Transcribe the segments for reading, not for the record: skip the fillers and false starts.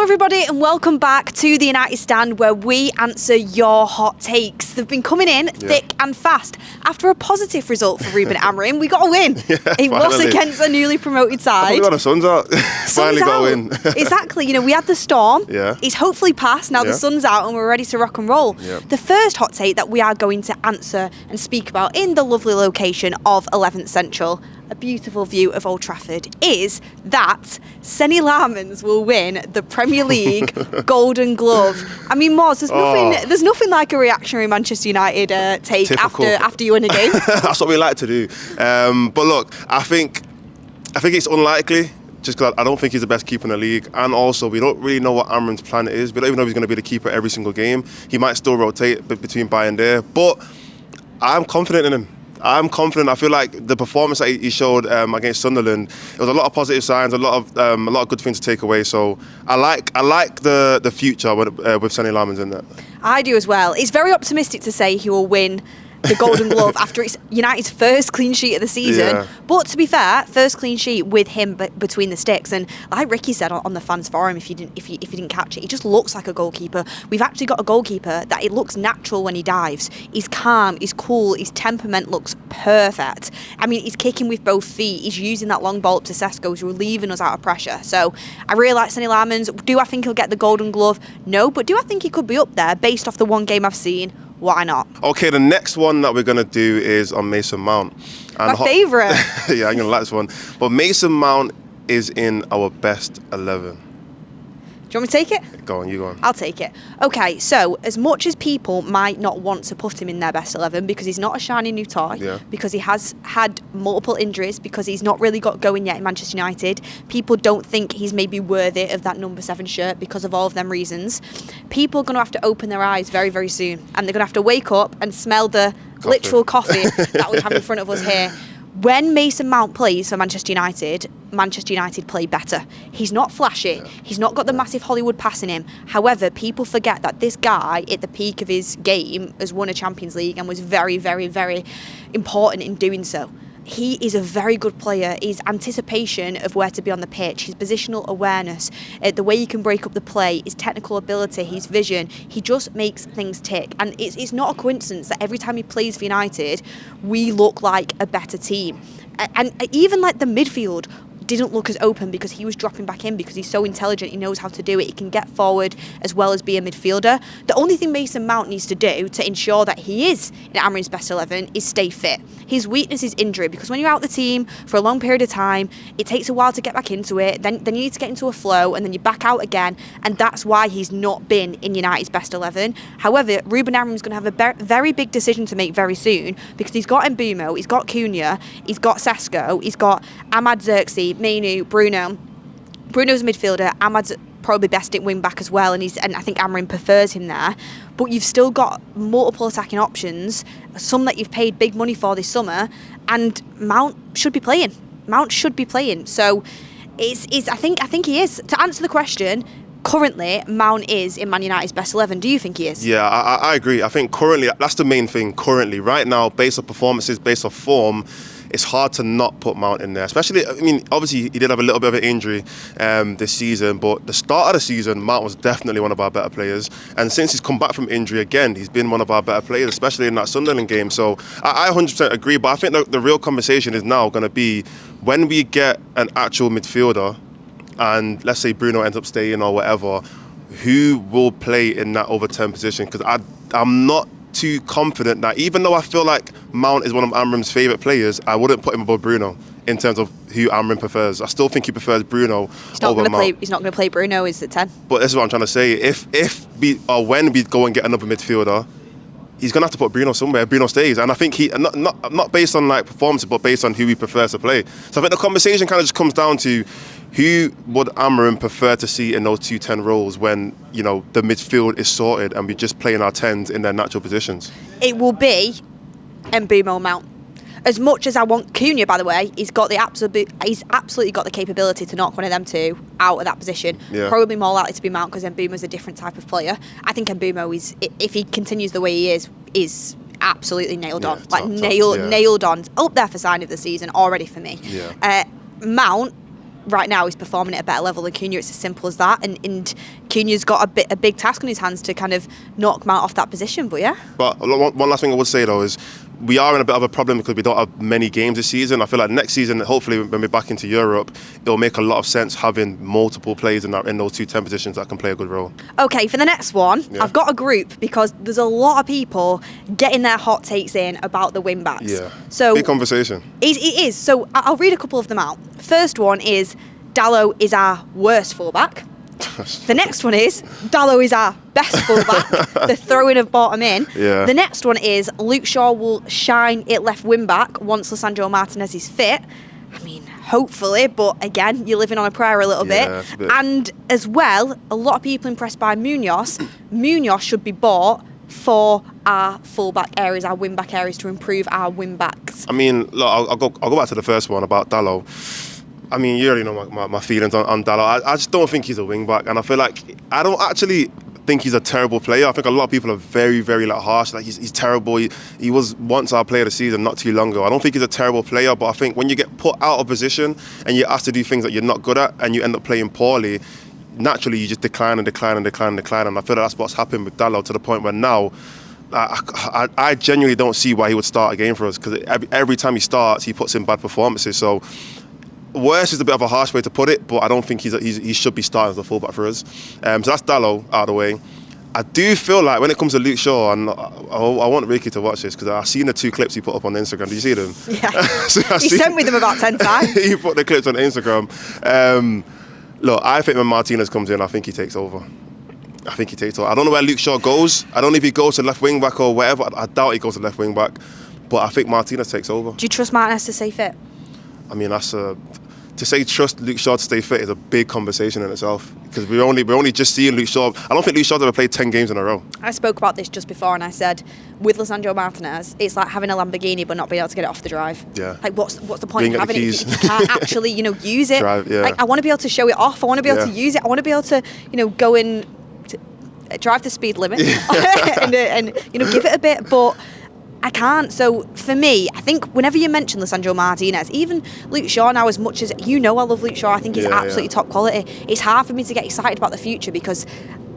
everybody, and welcome back to the United Stand, where we answer your hot takes. They've been coming in thick and fast. After a positive result for Ruben Amorim, we got a win. It was against a newly promoted side. We got the sun's out. Finally got a win. Exactly. We had the storm. Yeah. It's hopefully passed. Now the sun's out and we're ready to rock and roll. Yeah. The first hot take that we are going to answer and speak about in the lovely location of 11th Central, a beautiful view of Old Trafford, is that Senne Lammens will win the Premier League Golden Glove. I mean, Moz, there's nothing like a reactionary Manchester United take after you win a game. That's what we like to do. But look, I think it's unlikely, just because I don't think he's the best keeper in the league, and also we don't really know what Amorim's plan is. We don't even know if he's going to be the keeper every single game. He might still rotate between by and there, but I'm confident in him. I'm confident. I feel like the performance that he showed against Sunderland, it was a lot of positive signs, a lot of good things to take away. So I like the future with Senne Lammens in there. I do as well. It's very optimistic to say he will win the Golden Glove after it's United's first clean sheet of the season. Yeah. But to be fair, first clean sheet with him between the sticks. And like Ricky said on the fans forum, if you didn't catch it, he just looks like a goalkeeper. We've actually got a goalkeeper that it looks natural when he dives. He's calm, he's cool, his temperament looks perfect. I mean, he's kicking with both feet. He's using that long ball up to Sesko, who's relieving us out of pressure. So I really like Senne Lammens. Do I think he'll get the Golden Glove? No, but do I think he could be up there based off the one game I've seen? Why not? Okay, the next one that we're going to do is on Mason Mount. My favourite. Yeah, I'm going to like this one. But Mason Mount is in our best 11. Do you want me to take it? Go on, you go on. I'll take it. Okay, so as much as people might not want to put him in their best 11 because he's not a shiny new toy, because he has had multiple injuries, because he's not really got going yet in Manchester United, people don't think he's maybe worthy of that number 7 shirt because of all of them reasons. People are going to have to open their eyes very, very soon, and they're going to have to wake up and smell the literal coffee that we have in front of us here. When Mason Mount plays for Manchester United play better. He's not flashy. He's not got the massive Hollywood pass in him. However, people forget that this guy, at the peak of his game, has won a Champions League and was very, very, very important in doing so. He is a very good player. His anticipation of where to be on the pitch, his positional awareness, the way he can break up the play, his technical ability, his vision, he just makes things tick. And it's not a coincidence that every time he plays for United, we look like a better team. And even like the midfield didn't look as open because he was dropping back in because he's so intelligent, he knows how to do it, he can get forward as well as be a midfielder. The only thing Mason Mount needs to do to ensure that he is in Amorim's best 11 is stay fit. His weakness is injury, because when you're out the team for a long period of time, it takes a while to get back into it, then you need to get into a flow, and then you're back out again, and that's why he's not been in United's best 11. However, Ruben Amorim's going to have a very big decision to make very soon, because he's got Mbumo, he's got Cunha, he's got Sesko, he's got Ahmad Xerxes, Mainu, Bruno. Bruno's a midfielder. Ahmad's probably best at wing back as well, and I think Amorim prefers him there. But you've still got multiple attacking options, some that you've paid big money for this summer, and Mount should be playing. So I think he is. To answer the question, currently Mount is in Man United's best 11. Do you think he is? Yeah, I agree. I think currently, that's the main thing currently. Right now, based on performances, based on form, it's hard to not put Mount in there. Especially, I mean, obviously he did have a little bit of an injury this season, but the start of the season, Mount was definitely one of our better players. And since he's come back from injury again, he's been one of our better players, especially in that Sunderland game. So I 100% agree, but I think the real conversation is now going to be when we get an actual midfielder, and let's say Bruno ends up staying or whatever, who will play in that over 10 position? Because I'm not too confident that, even though I feel like Mount is one of Amorim's favourite players, I wouldn't put him above Bruno in terms of who Amorim prefers. I still think he prefers Bruno over Mount. He's not going to play Bruno as the 10. But this is what I'm trying to say. When we go and get another midfielder, he's going to have to put Bruno somewhere. Bruno stays. And I think not based on like performance, but based on who he prefers to play. So I think the conversation kind of just comes down to who would Amorim prefer to see in those 2-10 roles when, you know, the midfield is sorted and we're just playing our 10s in their natural positions? It will be Mbumo Mount. As much as I want Cunha, by the way, he's absolutely got the capability to knock one of them two out of that position. Yeah. Probably more likely to be Mount because Mbumo's a different type of player. I think Mbumo is, if he continues the way he is absolutely nailed on. Nailed on. Up there for sign of the season already for me. Yeah. Mount, right now he's performing at a better level than Cunha. It's as simple as that. And Cunha's got a big task on his hands to kind of knock him out off that position. But yeah. But one last thing I would say though is we are in a bit of a problem because we don't have many games this season. I feel like next season, hopefully when we're back into Europe, it'll make a lot of sense having multiple players in those 2 10 positions that can play a good role. Okay, for the next one, I've got a group because there's a lot of people getting their hot takes in about the wing backs. Yeah, so big conversation. It is. So I'll read a couple of them out. First one is Dalot is our worst fullback. The next one is Dalot is our best fullback. The throwing of bottom in. Yeah. The next one is Luke Shaw will shine at left wing back once Lisandro Martinez is fit. I mean, hopefully, but again, you're living on a prayer a little bit. And as well, a lot of people impressed by Munoz. Munoz should be bought for our fullback areas, our wing back areas, to improve our wing backs. I mean, look, I'll go back to the first one about Dalot. I mean, you already know my feelings on Dalot. I just don't think he's a wing back, and I feel like I don't actually think he's a terrible player. I think a lot of people are very, very harsh. Like he's terrible. He was once our player of the season not too long ago. I don't think he's a terrible player, but I think when you get put out of position and you're asked to do things that you're not good at and you end up playing poorly, naturally you just decline. And I feel like that's what's happened with Dalot to the point where now I genuinely don't see why he would start a game for us, because every time he starts, he puts in bad performances. So worse is a bit of a harsh way to put it, but I don't think he should be starting as a fullback for us. So that's Dalot out of the way. I do feel like when it comes to Luke Shaw, and I want Ricky to watch this because I've seen the 2 clips he put up on Instagram. Did you see them? Yeah. He sent me them about 10 times. He put the clips on Instagram. Look, I think when Martinez comes in, I think he takes over. I don't know where Luke Shaw goes. I don't know if he goes to left wing back or whatever. I doubt he goes to left wing back. But I think Martinez takes over. Do you trust Martinez to stay fit? I mean, to say trust Luke Shaw to stay fit is a big conversation in itself, because we're only just seeing Luke Shaw. I don't think Luke Shaw's ever played 10 games in a row. I spoke about this just before, and I said with Lisandro Martinez, it's like having a Lamborghini but not being able to get it off the drive. Yeah. Like what's the point in having it if you can't actually use it? Drive, yeah. Like I want to be able to show it off. I want to be able to use it. I want to be able to go in, drive the speed limit and give it a bit, but I can't. So for me, I think whenever you mention Lisandro Martinez, even Luke Shaw now, as much as I love Luke Shaw, I think he's absolutely top quality. It's hard for me to get excited about the future because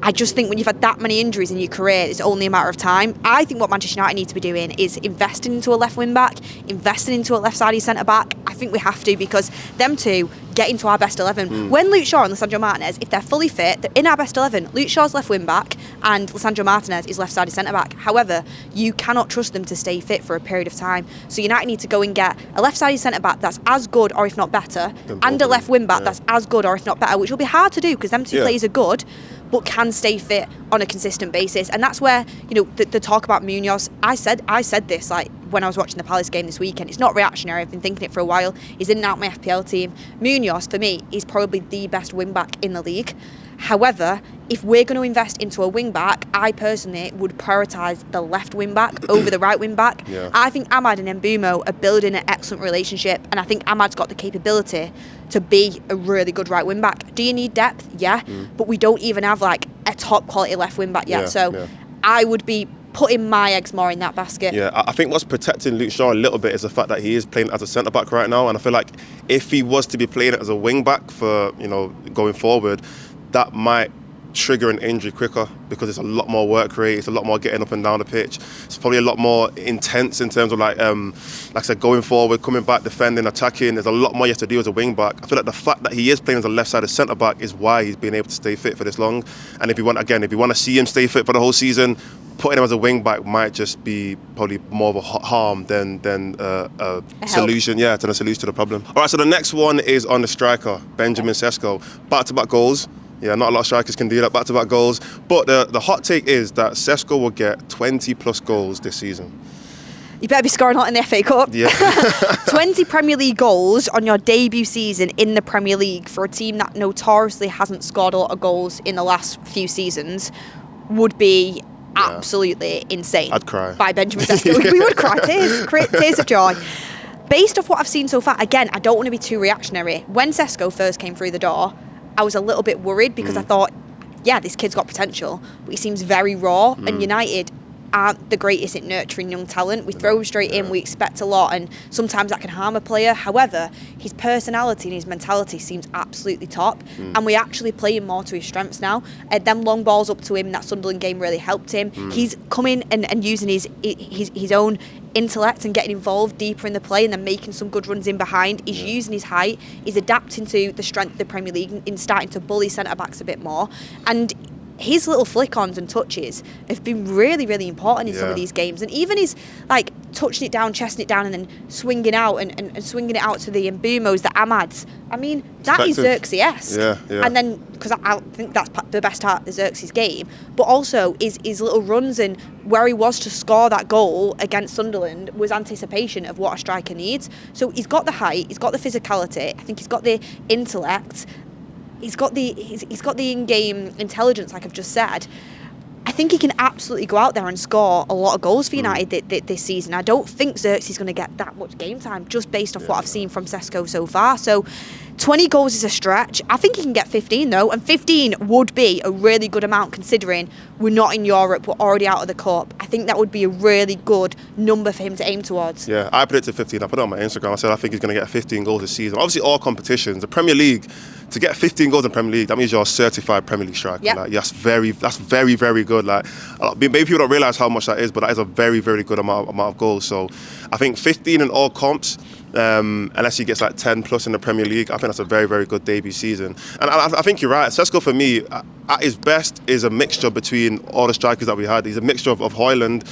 I just think when you've had that many injuries in your career, it's only a matter of time. I think what Manchester United need to be doing is investing into a left wing back, investing into a left-sided centre-back. I think we have to, because them two get into our best 11. When Luke Shaw and Lisandro Martinez, if they're fully fit, they're in our best 11. Luke Shaw's left wing back and Lisandro Martinez is left-sided centre-back. However, you cannot trust them to stay fit for a period of time. So United need to go and get a left-sided centre-back that's as good or if not better, and a left wing back that's as good or if not better, which will be hard to do because them two players are good, but can stay fit on a consistent basis. And that's where, the talk about Munoz, I said this like when I was watching the Palace game this weekend. It's not reactionary, I've been thinking it for a while. He's in and out my FPL team. Munoz, for me, is probably the best wing back in the league. However, if we're going to invest into a wing back, I personally would prioritise the left wing back over the right wing back. I think Ahmad and Mbeumo are building an excellent relationship, and I think Ahmad's got the capability to be a really good right wing back. Do you need depth? Yeah, but we don't even have like a top quality left wing back yet. I would be putting my eggs more in that basket. Yeah, I think what's protecting Luke Shaw a little bit is the fact that he is playing as a centre back right now, and I feel like if he was to be playing it as a wing back for going forward, that might trigger an injury quicker, because it's a lot more work rate, it's a lot more getting up and down the pitch, it's probably a lot more intense in terms of like I said, going forward, coming back, defending, attacking. There's a lot more you have to do as a wing back. I feel like the fact that he is playing as a left-sided centre back is why he's been able to stay fit for this long. And if you want to see him stay fit for the whole season, putting him as a wing back might just be probably more of a harm than a solution. Yeah, than a solution to the problem. All right, so the next one is on the striker, Benjamin Sesko. Back-to-back goals. Yeah, not a lot of strikers can do that, back-to-back goals. But the hot take is that Sesko will get 20 plus goals this season. You better be scoring hot in the FA Cup. Yeah. 20 Premier League goals on your debut season in the Premier League for a team that notoriously hasn't scored a lot of goals in the last few seasons would be absolutely insane. I'd cry. By Benjamin Sesko. We would cry. Tears of joy. Based off what I've seen so far, again, I don't want to be too reactionary. When Sesko first came through the door, I was a little bit worried because I thought, this kid's got potential, but he seems very raw. And United, aren't the greatest at nurturing young talent. We throw them straight in, we expect a lot, and sometimes that can harm a player. However, his personality and his mentality seems absolutely top, and we actually play him more to his strengths now. Them long balls up to him in that Sunderland game really helped him. He's coming and using his own intellect and getting involved deeper in the play and then making some good runs in behind. He's using his height. He's adapting to the strength of the Premier League and starting to bully centre-backs a bit more. And his little flick-ons and touches have been really, really important in some of these games. And even his, like, touching it down, chesting it down, and then swinging out and swinging it out to the Mbumos, the Amads. I mean, that is Xerxes-esque. And then, because I think that's the best part of Xerxes' game, but also his little runs and where he was to score that goal against Sunderland was anticipation of what a striker needs. So he's got the height, he's got the physicality, I think he's got the intellect, he's got the in-game intelligence, like I've just said. I think he can absolutely go out there and score a lot of goals for United this season. I don't think Xerxes is going to get that much game time just based off what I've seen from Sesko so far. So 20 goals is a stretch. I think he can get 15 though, and 15 would be a really good amount considering we're not in Europe, we're already out of the Cup. I think that would be a really good number for him to aim towards. Yeah, I predicted 15. I put it on my Instagram. I said I think he's going to get 15 goals this season. Obviously, all competitions, the Premier League, to get 15 goals in Premier League, that means you're a certified Premier League striker. Like, that's very, very good. Like, maybe people don't realise how much that is, but that is a very, very good amount of goals. So I think 15 in all comps, unless he gets like 10 plus in the Premier League, I think that's a very, very good debut season. And I think you're right. Sesko, for me, at his best, is a mixture between all the strikers that we had. He's a mixture of Højlund.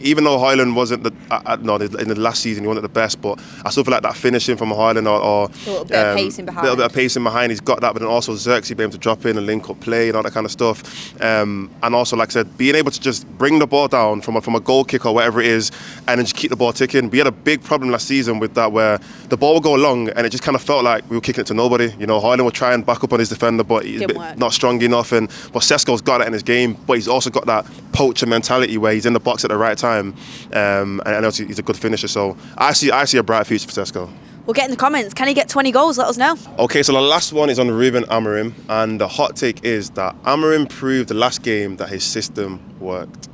Even though Højlund wasn't in the last season, he wasn't the best, but I still feel like that finishing from Højlund or a little bit of pacing behind. A little bit of pacing behind, he's got that, but then also Xerxes being able to drop in and link up play and all that kind of stuff. And also, like I said, being able to just bring the ball down from a goal kick or whatever it is, and then just keep the ball ticking. We had a big problem last season with that, where the ball would go long and it just kind of felt like we were kicking it to nobody. You know, Højlund would try and back up on his defender, but he's not strong enough. But Sesko's got that in his game, but he's also got that poacher mentality where he's in the box at the right time, and I know he's a good finisher. So I see a bright future for Sesko. We'll get in the comments. Can he get 20 goals? Let us know. Okay, so the last one is on Ruben Amorim, and the hot take is that Amorim proved the last game that his system worked.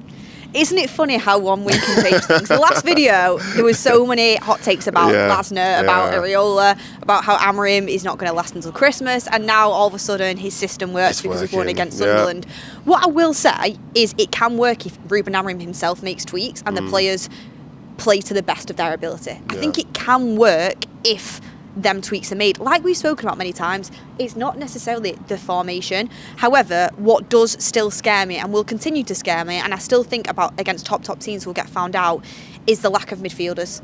Isn't it funny how 1 week can change things? The last video, there was so many hot takes about Glasner, about Areola, about how Amorim is not going to last until Christmas, and now all of a sudden his system works because he's won against Sunderland. What I will say is it can work if Ruben Amorim himself makes tweaks and the players play to the best of their ability. I think it can work if them tweaks are made. Like we've spoken about many times, it's not necessarily the formation. However, what does still scare me and will continue to scare me, and I still think about against top teams will get found out, is the lack of midfielders.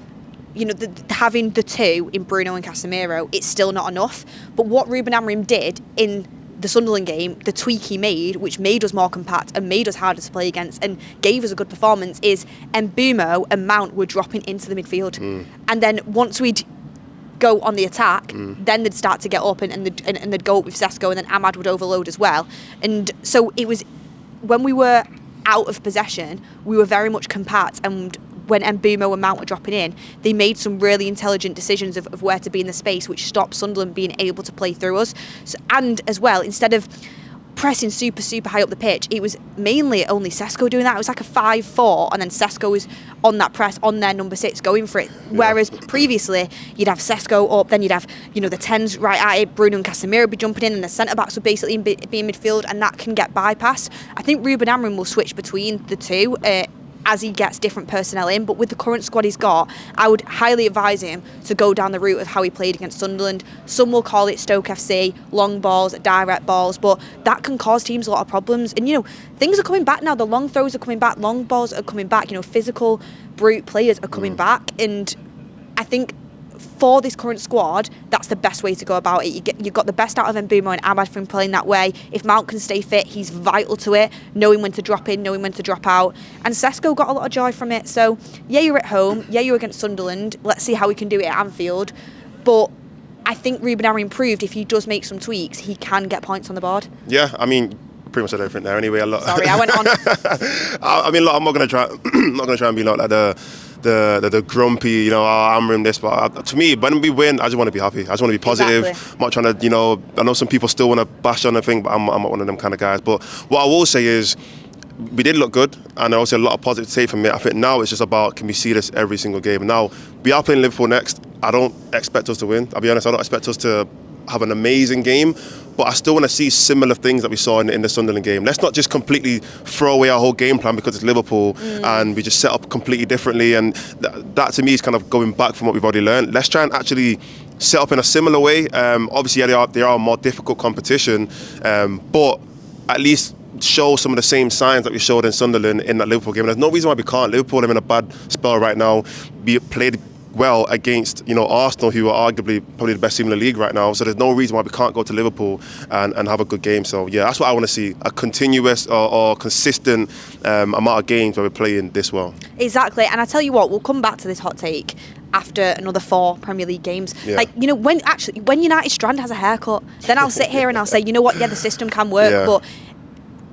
You know, having the two in Bruno and Casemiro, it's still not enough. But what Ruben Amorim did in the Sunderland game, the tweak he made, which made us more compact and made us harder to play against and gave us a good performance, is Mbeumo and Mount were dropping into the midfield. And then once we'd go on the attack, then they'd start to get up and they'd go up with Sesko, and then Amad would overload as well. And so it was, when we were out of possession, we were very much compact, and when Mbeumo and Mount were dropping in, they made some really intelligent decisions of where to be in the space, which stopped Sunderland being able to play through us. So, and as well, instead of pressing super high up the pitch, it was mainly only Sesko doing that. It was like a 5-4, and then Sesko was on that press on their number 6 going for it. Whereas previously you'd have Sesko up, then you'd have, you know, the 10s right at it, Bruno and Casemiro would be jumping in, and the centre backs would basically be in midfield, and that can get bypassed. I think Ruben Amorim will switch between the two as he gets different personnel in, but with the current squad he's got, I would highly advise him to go down the route of how he played against Sunderland. Some will call it Stoke FC, long balls, direct balls, but that can cause teams a lot of problems. And, you know, things are coming back now. The long throws are coming back, long balls are coming back, you know, physical, brute players are coming back, and I think for this current squad, that's the best way to go about it. You've got the best out of Mbeumo and Amad from playing that way. If Mount can stay fit, he's vital to it, knowing when to drop in, knowing when to drop out. And Sesko got a lot of joy from it. So, yeah, you're at home. Yeah, you're against Sunderland. Let's see how we can do it at Anfield. But I think Ruben Amorim proved if he does make some tweaks, he can get points on the board. Yeah, I mean, pretty much said everything there anyway. Sorry, I went on. I mean, look, I'm not going to try and be like the grumpy, you know, Amorim this, but to me, when we win, I just want to be happy. I just want to be positive. Exactly. I'm not trying to, you know, I know some people still want to bash on the thing, but I'm not one of them kind of guys. But what I will say is, we did look good, and also a lot of positive to take from it. I think now it's just about, can we see this every single game? Now, we are playing Liverpool next. I don't expect us to win. I'll be honest, I don't expect us to have an amazing game, but I still want to see similar things that we saw in the Sunderland game. Let's not just completely throw away our whole game plan because it's Liverpool and we just set up completely differently, and that to me is kind of going back from what we've already learned. Let's try and actually set up in a similar way. Obviously, yeah, they are a more difficult competition, but at least show some of the same signs that we showed in Sunderland in that Liverpool game. There's no reason why we can't. Liverpool are in a bad spell right now. We played well against, you know, Arsenal, who are arguably probably the best team in the league right now. So there's no reason why we can't go to Liverpool and have a good game. So yeah, that's what I want to see, a continuous or consistent amount of games where we're playing this well. Exactly, and I tell you what, we'll come back to this hot take after another 4 Premier League games. Yeah. Like, you know, when United Strand has a haircut, then I'll sit here and I'll say, you know what, yeah, the system can work, but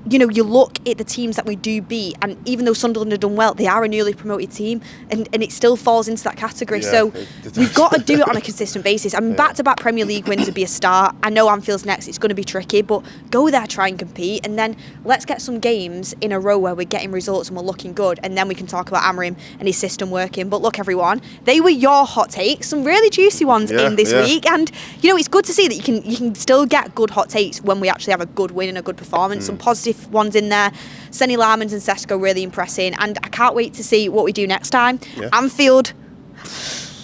you know, you look at the teams that we do beat, and even though Sunderland have done well, they are a newly promoted team, and it still falls into that category. Yeah, so we've got to do it on a consistent basis. I mean, back-to-back Premier League wins would be a start. I know Anfield's next, it's going to be tricky, but go there, try and compete, and then let's get some games in a row where we're getting results and we're looking good, and then we can talk about Amorim and his system working. But look, everyone, they were your hot takes, some really juicy ones in this week, and you know, it's good to see that you can still get good hot takes when we actually have a good win and a good performance. Some positive ones in there. Senne Lammens and Sesko really impressing, and I can't wait to see what we do next time. Anfield,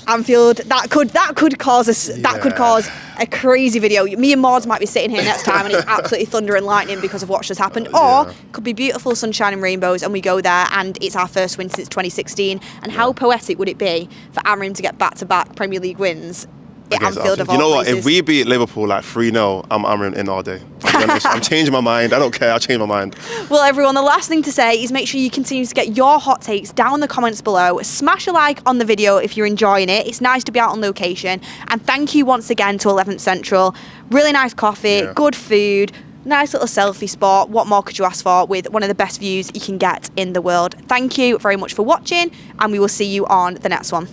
that could cause a crazy video. Me and Maud might be sitting here next time and it's absolutely thunder and lightning because of what's just happened, or it could be beautiful sunshine and rainbows and we go there and it's our first win since 2016. And how poetic would it be for Amorim to get back-to-back Premier League wins at Anfield of all places? You know what? If we beat Liverpool like 3-0, I'm Amorim in all day. I'm changing my mind. I don't care. I'll change my mind. Well, everyone, the last thing to say is make sure you continue to get your hot takes down in the comments below. Smash a like on the video if you're enjoying it. It's nice to be out on location. And thank you once again to 11th Central. Really nice coffee, good food, nice little selfie spot. What more could you ask for with one of the best views you can get in the world? Thank you very much for watching, and we will see you on the next one.